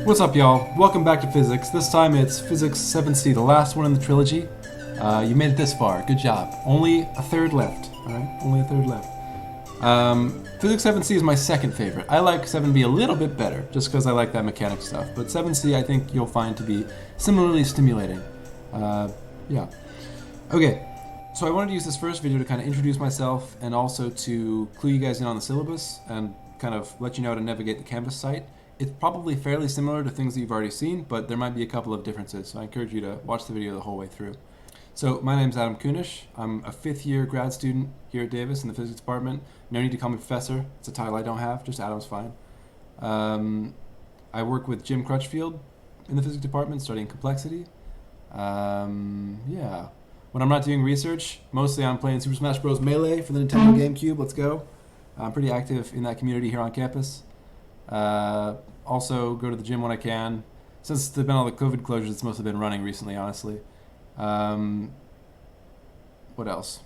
What's up, y'all? Welcome back to physics. This time it's physics 7C, the last one in the trilogy. You made it this far. Good job. Only a third left. Alright? Only a third left. Physics 7C is my second favorite. I like 7B a little bit better, just because I like that mechanics stuff. But 7C I think you'll find to be similarly stimulating. Yeah. Okay. So I wanted to use this first video to kind of introduce myself and also to clue you guys in on the syllabus and kind of let you know how to navigate the Canvas site. It's probably fairly similar to things that you've already seen, but there might be a couple of differences, so I encourage you to watch the video the whole way through. So my name's Adam Kunish. I'm a 5th year grad student here at Davis in the physics department. No need to call me professor. It's a title I don't have, just Adam's fine. I work with Jim Crutchfield in the physics department studying complexity. Yeah. When I'm not doing research, mostly I'm playing Super Smash Bros. Melee for the Nintendo GameCube. Let's go. I'm pretty active in that community here on campus. Also go to the gym when I can. Since there's been all the COVID closures, it's mostly been running recently, honestly. What else?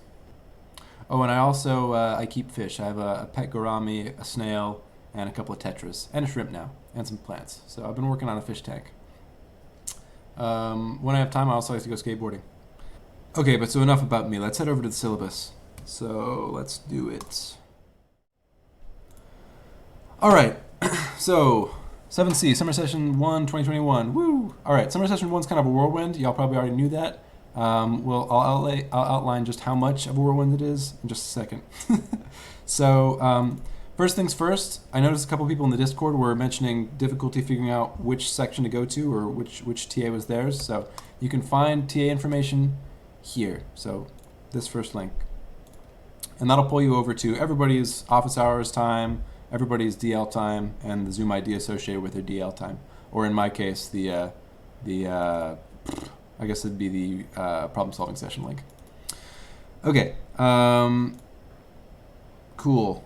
Oh, and I also I keep fish. I have a pet gourami, a snail, and a couple of tetras, and a shrimp now, and some plants. So I've been working on a fish tank. When I have time, I also like to go skateboarding. Okay, but so enough about me. Let's head over to the syllabus. So let's do it. All right. So 7C, Summer Session 1, 2021. Woo! All right, Summer Session 1's kind of a whirlwind. Y'all probably already knew that. Well, I'll outline just how much of a whirlwind it is in just a second. So first things first, I noticed a couple people in the Discord were mentioning difficulty figuring out which section to go to or which TA was theirs. So you can find TA information here. So this first link. And that'll pull you over to everybody's office hours time, everybody's DL time, and the Zoom ID associated with their DL time. Or in my case, I guess it'd be the problem solving session link. Okay, cool.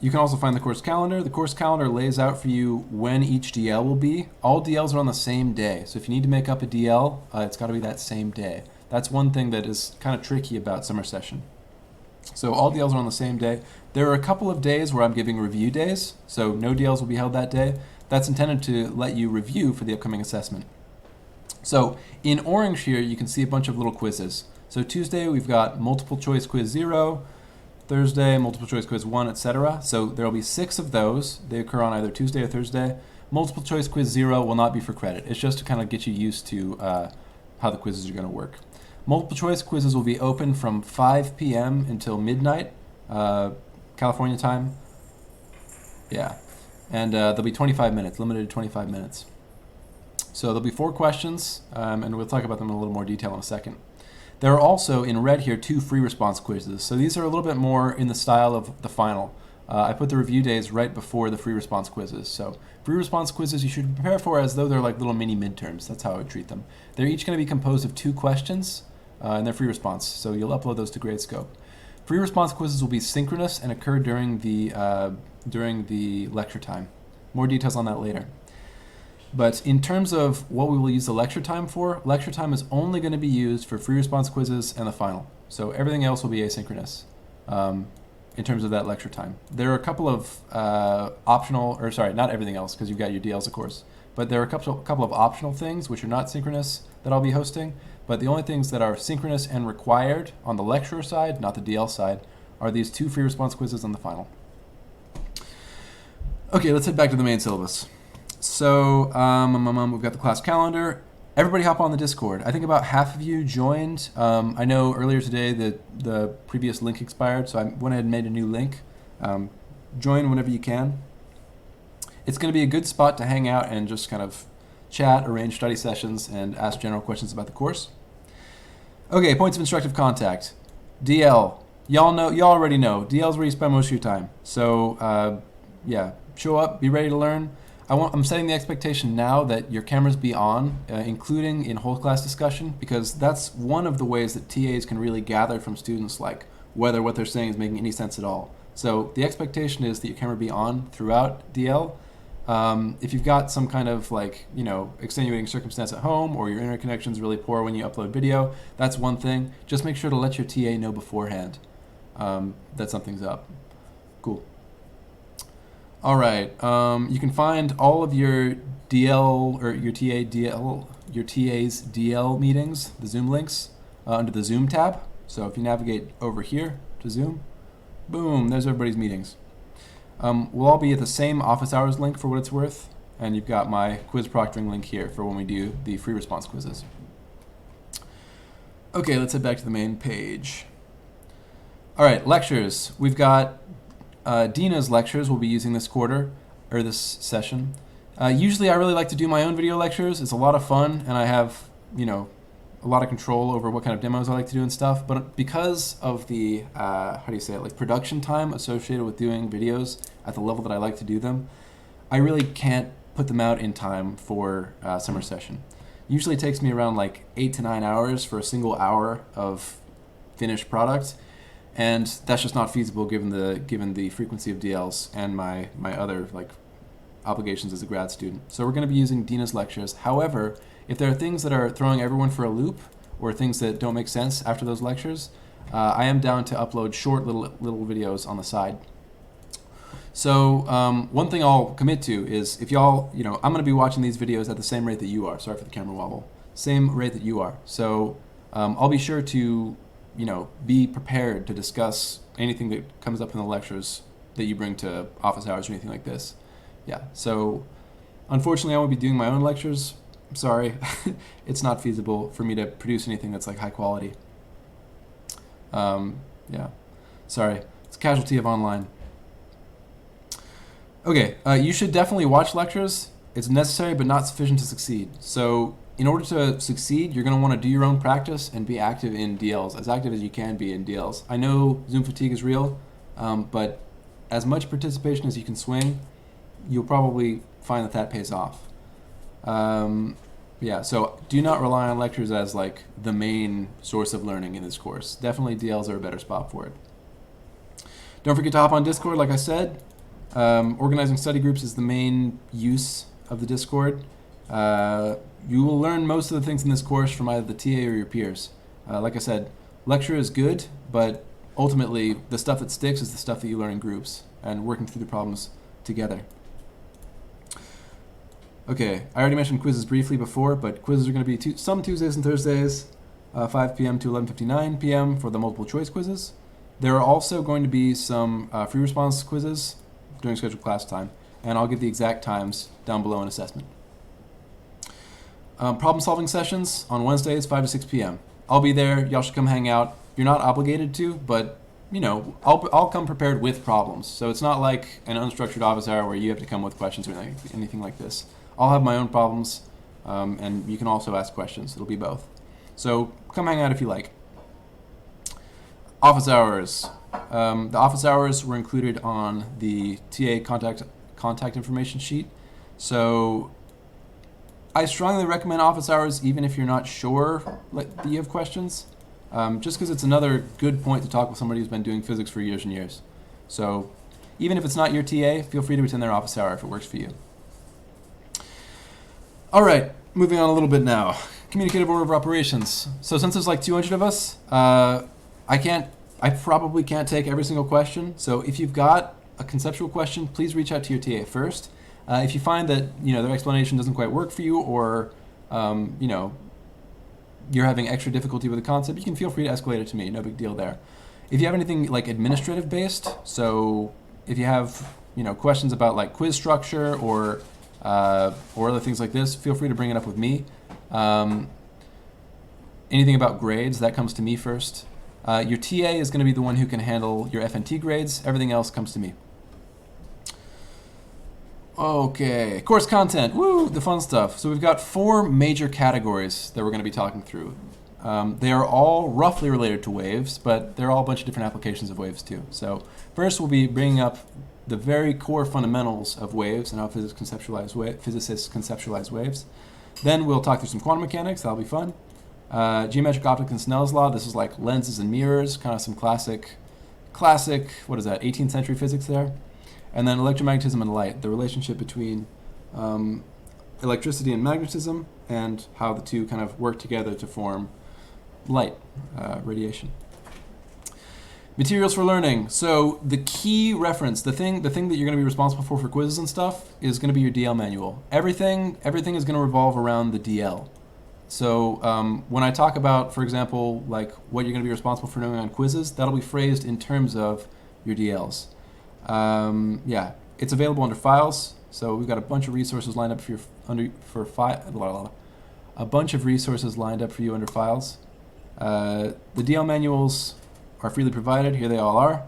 You can also find the course calendar. The course calendar lays out for you when each DL will be. All DLs are on the same day. So if you need to make up a DL, it's gotta be that same day. That's one thing that is kind of tricky about summer session. So all DLs are on the same day. There are a couple of days where I'm giving review days, so no DLs will be held that day. That's intended to let you review for the upcoming assessment. So in orange here, you can see a bunch of little quizzes. So Tuesday, we've got multiple choice quiz 0, Thursday, multiple choice quiz 1, etc. So there will be 6 of those. They occur on either Tuesday or Thursday. Multiple choice quiz 0 will not be for credit. It's just to kind of get you used to how the quizzes are going to work. Multiple choice quizzes will be open from 5 p.m. until midnight, California time. Yeah. And they'll be 25 minutes, limited to 25 minutes. So there'll be 4 questions, and we'll talk about them in a little more detail in a second. There are also, in red here, 2 free response quizzes. So these are a little bit more in the style of the final. I put the review days right before the free response quizzes. So free response quizzes you should prepare for as though they're like little mini midterms. That's how I would treat them. They're each going to be composed of 2 questions. And they're free response, so you'll upload those to Gradescope. Free response quizzes will be synchronous and occur during the lecture time. More details on that later. But in terms of what we will use the lecture time for, lecture time is only going to be used for free response quizzes and the final. So everything else will be asynchronous in terms of that lecture time. There are a couple of optional, or sorry, not everything else, because you've got your DLs, of course. But there are a couple of optional things which are not synchronous that I'll be hosting. But the only things that are synchronous and required on the lecturer side, not the DL side, are these 2 free response quizzes and the final. Okay, let's head back to the main syllabus. So we've got the class calendar. Everybody hop on the Discord. I think about half of you joined. I know earlier today that the previous link expired, so I went ahead and made a new link. Join whenever you can. It's going to be a good spot to hang out and just kind of chat, arrange study sessions, and ask general questions about the course. Okay, points of instructive contact. DL. Y'all already know. DL is where you spend most of your time. So, yeah, show up, be ready to learn. I'm setting the expectation now that your cameras be on, including in whole class discussion, because that's one of the ways that TAs can really gather from students, like whether what they're saying is making any sense at all. So the expectation is that your camera be on throughout DL. If you've got some kind of extenuating circumstance at home or your internet connection is really poor when you upload video, that's one thing. Just make sure to let your TA know beforehand that something's up. Cool. All right. You can find all of your DL or your TA's DL meetings, the Zoom links, under the Zoom tab. So if you navigate over here to Zoom, boom, there's everybody's meetings. We'll all be at the same office hours link for what it's worth, and you've got my quiz proctoring link here for when we do the free response quizzes. Okay, let's head back to the main page. All right, lectures. We've got Dina's lectures we'll be using this quarter, or this session. Usually I really like to do my own video lectures. It's a lot of fun, and I have, a lot of control over what kind of demos I like to do and stuff. But because of the, production time associated with doing videos at the level that I like to do them, I really can't put them out in time for summer session. Usually it takes me around like 8 to 9 hours for a single hour of finished product. And that's just not feasible given the frequency of DLs and my other obligations as a grad student. So we're going to be using Dina's lectures. However, if there are things that are throwing everyone for a loop or things that don't make sense after those lectures, I am down to upload short little videos on the side. So one thing I'll commit to is if y'all, I'm going to be watching these videos at the same rate that you are. Sorry for the camera wobble. Same rate that you are. So I'll be sure to be prepared to discuss anything that comes up in the lectures that you bring to office hours or anything like this. Yeah, so unfortunately I won't be doing my own lectures. I'm sorry. It's not feasible for me to produce anything that's high quality. Yeah, sorry. It's a casualty of online. Okay, you should definitely watch lectures. It's necessary but not sufficient to succeed. So in order to succeed, you're going to want to do your own practice and be active in DLs, as active as you can be in DLs. I know Zoom fatigue is real, but as much participation as you can swing, you'll probably find that pays off. Yeah, so do not rely on lectures as the main source of learning in this course. Definitely DLs are a better spot for it. Don't forget to hop on Discord, like I said. Organizing study groups is the main use of the Discord. You will learn most of the things in this course from either the TA or your peers. Like I said, lecture is good, but ultimately the stuff that sticks is the stuff that you learn in groups and working through the problems together. Okay, I already mentioned quizzes briefly before, but quizzes are going to be some Tuesdays and Thursdays, 5 p.m. to 11:59 p.m. for the multiple choice quizzes. There are also going to be some free response quizzes during scheduled class time, and I'll give the exact times down below in assessment. Problem solving sessions on Wednesdays, 5 to 6 p.m. I'll be there. Y'all should come hang out. You're not obligated to, but I'll come prepared with problems. So it's not like an unstructured office hour where you have to come with questions or anything like this. I'll have my own problems, and you can also ask questions. It'll be both. So come hang out if you like. Office hours. The office hours were included on the TA contact information sheet. So I strongly recommend office hours even if you're not sure that you have questions, just because it's another good point to talk with somebody who's been doing physics for years and years. So even if it's not your TA, feel free to attend their office hour if it works for you. All right, moving on a little bit now. Communicative order of operations. So since there's 200 of us, I probably can't take every single question. So if you've got a conceptual question, please reach out to your TA first. If you find that their explanation doesn't quite work for you, or you're having extra difficulty with the concept, you can feel free to escalate it to me. No big deal there. If you have anything administrative based, so if you have questions about quiz structure or other things like this, feel free to bring it up with me. Anything about grades, that comes to me first. Your TA is going to be the one who can handle your FNT grades. Everything else comes to me. Okay, course content, woo, the fun stuff. So we've got 4 major categories that we're going to be talking through. They are all roughly related to waves, but there are all a bunch of different applications of waves too. So first we'll be bringing up the very core fundamentals of waves and how physicists conceptualize waves. Then we'll talk through some quantum mechanics, that'll be fun. Geometric optics and Snell's law, this is lenses and mirrors, kind of some classic, what is that, 18th century physics there. And then electromagnetism and light, the relationship between electricity and magnetism and how the two kind of work together to form light, radiation. Materials for learning. So the key reference, the thing that you're going to be responsible for quizzes and stuff is going to be your DL manual. Everything is going to revolve around the DL. So when I talk about, for example, like what you're going to be responsible for knowing on quizzes, that'll be phrased in terms of your DLs. Yeah, it's available under files. So we've got a bunch of resources lined up for a bunch of resources lined up for you under files. The DL manuals are freely provided. Here they all are.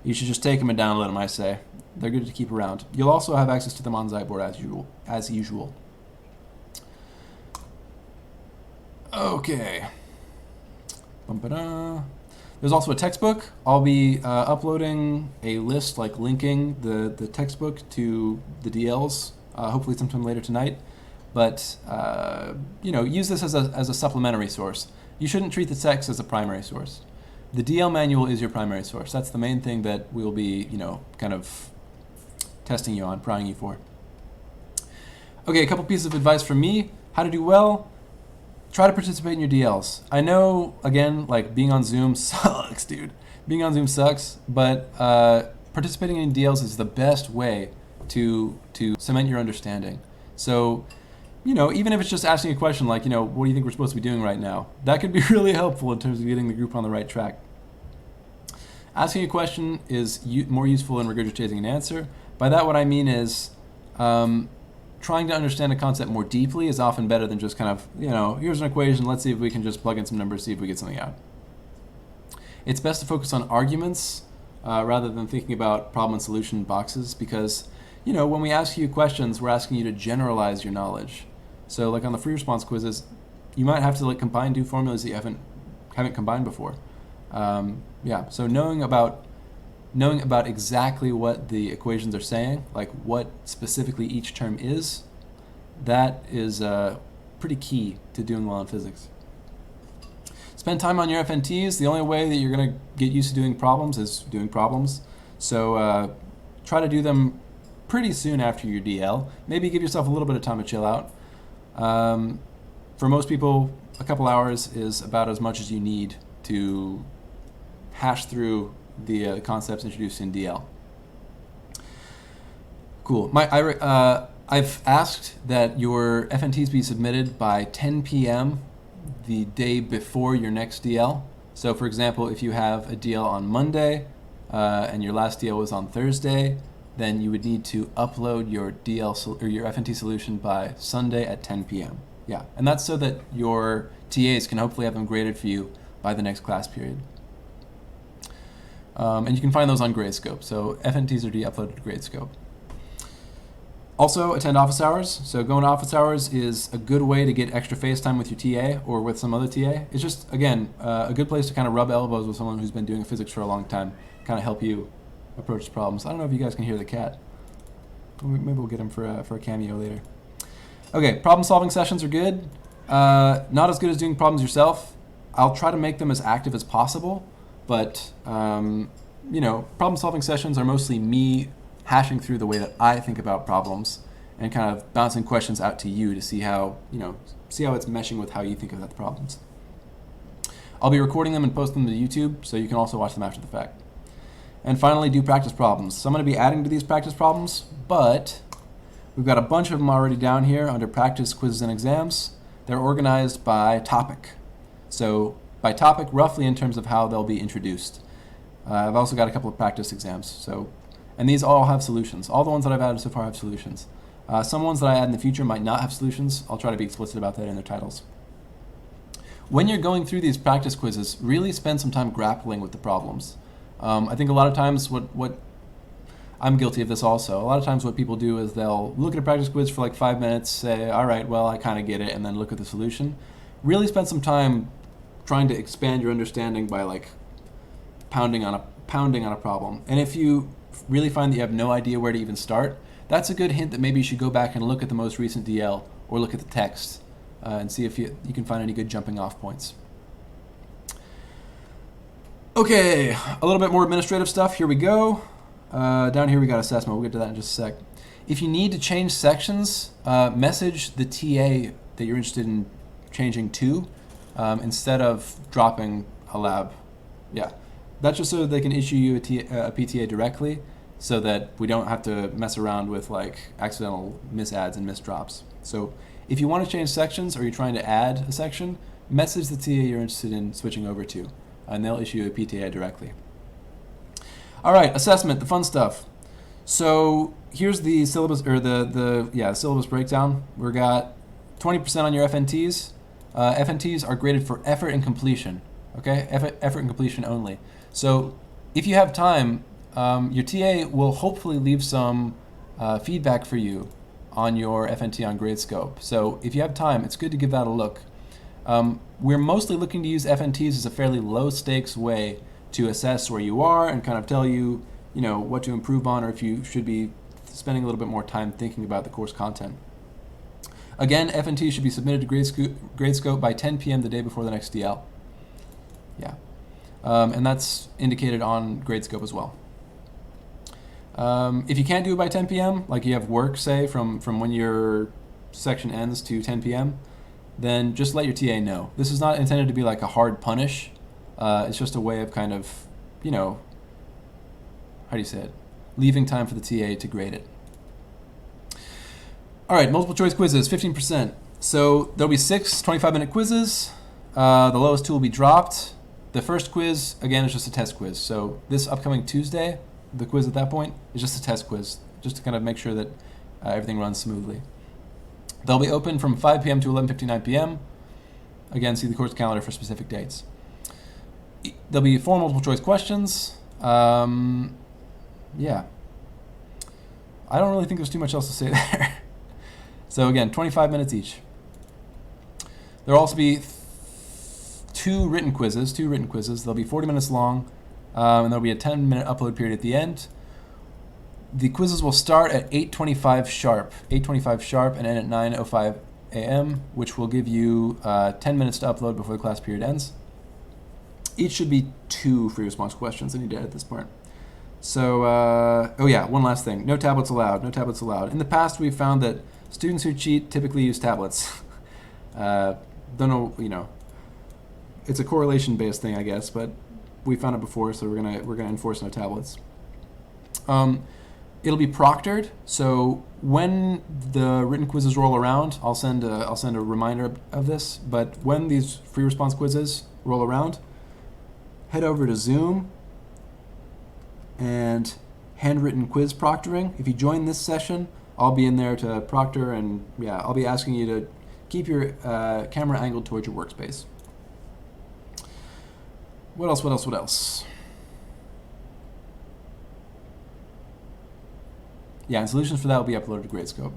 You should just take them and download them, I say. They're good to keep around. You'll also have access to them on Zyboard as usual. Okay. There's also a textbook. I'll be uploading a list, like linking the textbook to the DLs, hopefully sometime later tonight. But use this as a supplementary source. You shouldn't treat the text as a primary source. The DL manual is your primary source. That's the main thing that we'll be, kind of testing you on, prying you for. Okay, a couple pieces of advice from me. How to do well. Try to participate in your DLs. I know, again, like being on Zoom sucks, dude. Being on Zoom sucks, but participating in DLs is the best way to cement your understanding. So, even if it's just asking a question like, what do you think we're supposed to be doing right now? That could be really helpful in terms of getting the group on the right track. Asking a question is more useful than regurgitating an answer. By that, what I mean is trying to understand a concept more deeply is often better than just kind of, here's an equation, let's see if we can just plug in some numbers, see if we get something out. It's best to focus on arguments rather than thinking about problem and solution boxes because, when we ask you questions, we're asking you to generalize your knowledge. So like on the free response quizzes, you might have to combine two formulas that you haven't combined before. So knowing about exactly what the equations are saying, like what specifically each term is, that is pretty key to doing well in physics. Spend time on your FNTs. The only way that you're going to get used to doing problems is doing problems. So try to do them pretty soon after your DL. Maybe give yourself a little bit of time to chill out. For most people, a couple hours is about as much as you need to hash through the concepts introduced in DL. Cool. I've asked that your FNTs be submitted by 10 p.m. the day before your next DL. So for example, if you have a DL on Monday and your last DL was on Thursday, then you would need to upload your your FNT solution by Sunday at 10 p.m. Yeah, and that's so that your TAs can hopefully have them graded for you by the next class period. And you can find those on Gradescope. So FNTs are uploaded to Gradescope. Also, attend office hours. So going to office hours is a good way to get extra face time with your TA or with some other TA. It's just, again, a good place to kind of rub elbows with someone who's been doing physics for a long time, kind of help you approach problems. I don't know if you guys can hear the cat. Maybe we'll get him for a cameo later. Okay, problem solving sessions are good. Not as good as doing problems yourself. I'll try to make them as active as possible, but problem solving sessions are mostly me hashing through the way that I think about problems and kind of bouncing questions out to you to see how it's meshing with how you think about the problems. I'll be recording them and posting them to YouTube, so you can also watch them after the fact. And finally, do practice problems. So I'm going to be adding to these practice problems, but we've got a bunch of them already down here under practice, quizzes, and exams. They're organized by topic. So by topic, roughly in terms of how they'll be introduced. I've also got a couple of practice exams. And these all have solutions. All the ones that I've added so far have solutions. Some ones that I add in the future might not have solutions. I'll try to be explicit about that in their titles. When you're going through these practice quizzes, really spend some time grappling with the problems. I think a lot of times what I'm guilty of this also. A lot of times what people do is they'll look at a practice quiz for like 5 minutes, say, all right, well, I kind of get it, and then look at the solution. Really spend some time trying to expand your understanding by like pounding on a problem. And if you really find that you have no idea where to even start, that's a good hint that maybe you should go back and look at the most recent DL or look at the text and see if you can find any good jumping off points. Okay, a little bit more administrative stuff. Here we go. Down here we got assessment. We'll get to that in just a sec. If you need to change sections, message the TA that you're interested in changing to instead of dropping a lab. Yeah. That's just so that they can issue you a PTA directly, so that we don't have to mess around with like accidental misadds and misdrops. So if you want to change sections or you're trying to add a section, message the TA you're interested in switching over to, and they'll issue you a PTA directly. All right, assessment, the fun stuff. So here's the syllabus, or the syllabus breakdown. We've got 20% on your FNTs. FNTs are graded for effort and completion. Okay, effort and completion only. So if you have time, your TA will hopefully leave some feedback for you on your FNT on Gradescope. So if you have time, it's good to give that a look. We're mostly looking to use FNTs as a fairly low stakes way to assess where you are and kind of tell you, what to improve on, or if you should be spending a little bit more time thinking about the course content. Again, FNT should be submitted to Gradescope by 10 p.m. the day before the next DL. Yeah. And that's indicated on Gradescope as well. If you can't do it by 10 p.m., like you have work, say, from when your section ends to 10 p.m., then just let your TA know. This is not intended to be like a hard punish. It's just a way of kind of, how do you say it? Leaving time for the TA to grade it. All right, multiple choice quizzes, 15%. So there'll be 6 25-minute quizzes. The lowest 2 will be dropped. The first quiz, again, is just a test quiz. So this upcoming Tuesday, the quiz at that point is just a test quiz, just to kind of make sure that everything runs smoothly. They'll be open from 5 p.m. to 11:59 p.m. Again, see the course calendar for specific dates. There'll be 4 multiple choice questions. Yeah. I don't really think there's too much else to say there. So again, 25 minutes each. There'll also be 2 written quizzes. They'll be 40 minutes long, and there'll be a 10-minute upload period at the end. The quizzes will start at 8:25 sharp, and end at 9:05 a.m., which will give you 10 minutes to upload before the class period ends. Each should be 2 free response questions. I need to edit this part. So, oh yeah, one last thing. No tablets allowed. In the past, we've found that students who cheat typically use tablets. Don't know, it's a correlation-based thing, I guess, but we found it before, so we're gonna enforce no tablets. It'll be proctored, so when the written quizzes roll around, I'll send a reminder of this. But when these free response quizzes roll around, head over to Zoom and handwritten quiz proctoring. If you join this session, I'll be in there to proctor, and yeah, I'll be asking you to keep your camera angled towards your workspace. What else? Yeah, and solutions for that will be uploaded to Gradescope.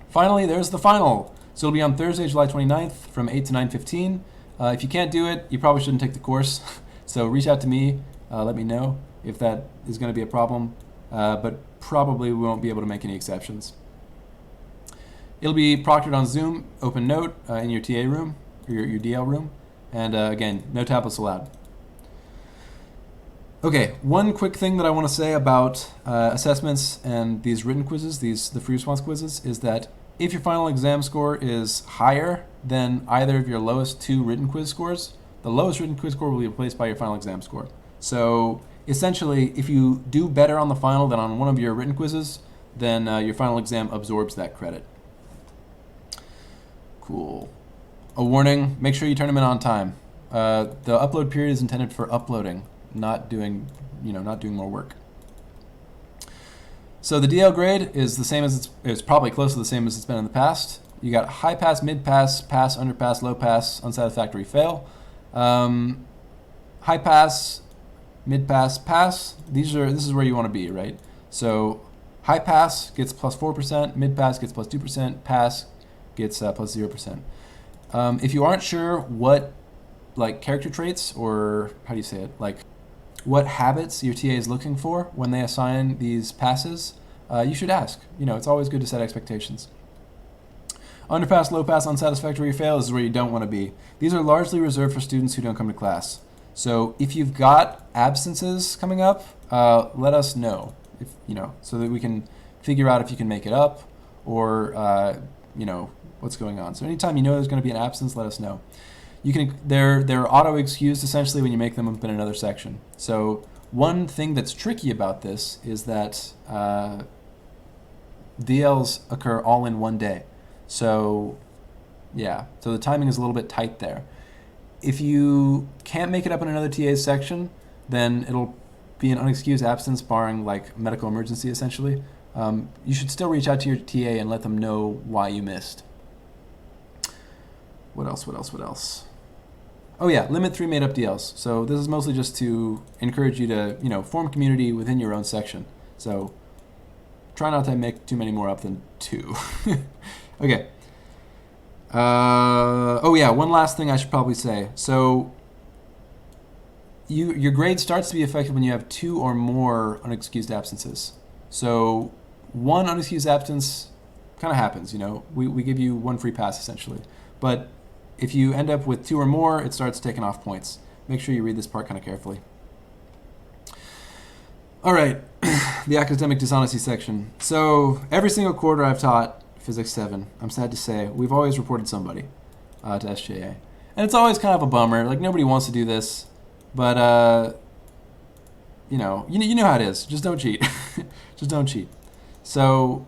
Finally, there's the final. So it'll be on Thursday, July 29th from 8 to 9:15. If you can't do it, you probably shouldn't take the course. So reach out to me, let me know if that is going to be a problem, but probably we won't be able to make any exceptions. It'll be proctored on Zoom, open note in your TA room, or your DL room, and again, no tablets allowed. Okay, one quick thing that I want to say about assessments and these written quizzes, the free response quizzes, is that if your final exam score is higher than either of your lowest 2 written quiz scores, the lowest written quiz score will be replaced by your final exam score. So essentially, if you do better on the final than on one of your written quizzes, then your final exam absorbs that credit. Cool. A warning, make sure you turn them in on time. The upload period is intended for uploading, not doing more work. So the DL grade is the same as it's probably close to the same as it's been in the past. You got high pass, mid pass, pass, underpass, low pass, unsatisfactory, fail. High pass, mid pass, pass. This is where you want to be, right? So high pass gets plus 4%, mid pass gets plus 2%, pass gets plus 0%. If you aren't sure what character traits, or how do you say it, what habits your TA is looking for when they assign these passes, you should ask. It's always good to set expectations. Underpass, low pass, unsatisfactory, fail is where you don't want to be. These are largely reserved for students who don't come to class. So if you've got absences coming up, let us know, so that we can figure out if you can make it up, or what's going on. So anytime you know there's going to be an absence, let us know. they're auto excused essentially when you make them up in another section. So one thing that's tricky about this is that DLs occur all in one day. So yeah, so the timing is a little bit tight there. If you can't make it up in another TA's section, then it'll be an unexcused absence barring like medical emergency essentially. You should still reach out to your TA and let them know why you missed. What else? Oh yeah, limit 3 made up DLs. So this is mostly just to encourage you to, form community within your own section. So try not to make too many more up than 2. Okay. Oh yeah, one last thing I should probably say. So your grade starts to be affected when you have 2 or more unexcused absences. So one unexcused absence kind of happens, we give you 1 free pass essentially. But if you end up with 2 or more, it starts taking off points. Make sure you read this part kind of carefully. All right, the academic dishonesty section. So every single quarter I've taught Physics 7, I'm sad to say, we've always reported somebody to SJA. And it's always kind of a bummer. Like, nobody wants to do this. But, you know how it is. Just don't cheat. Just don't cheat. So,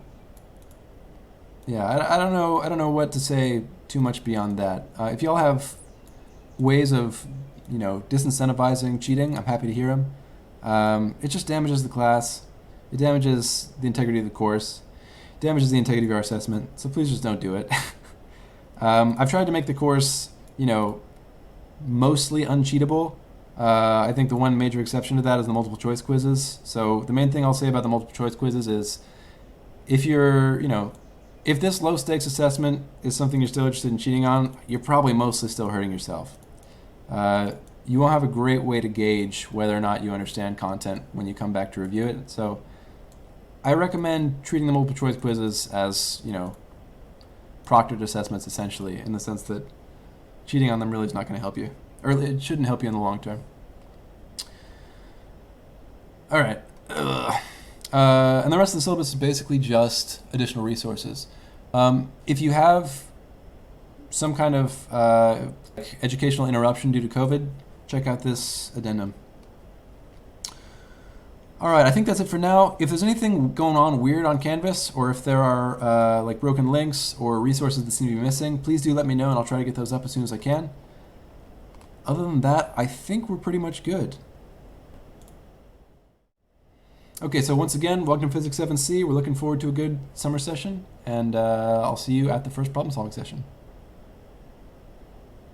yeah, I don't know what to say too much beyond that. If y'all have ways of, disincentivizing cheating, I'm happy to hear them. It just damages the class. It damages the integrity of the course. It damages the integrity of our assessment. So please just don't do it. I've tried to make the course, mostly uncheatable. I think the one major exception to that is the multiple choice quizzes. So the main thing I'll say about the multiple choice quizzes is if you're, if this low stakes assessment is something you're still interested in cheating on, you're probably mostly still hurting yourself. You won't have a great way to gauge whether or not you understand content when you come back to review it. So I recommend treating the multiple choice quizzes as, proctored assessments essentially, in the sense that cheating on them really is not going to help you, or it shouldn't help you in the long term. All right. And the rest of the syllabus is basically just additional resources. If you have some kind of educational interruption due to COVID, check out this addendum. All right, I think that's it for now. If there's anything going on weird on Canvas, or if there are like broken links or resources that seem to be missing, please do let me know and I'll try to get those up as soon as I can. Other than that, I think we're pretty much good. Okay, so once again, welcome to Physics 7C. We're looking forward to a good summer session, and I'll see you at the first problem solving session.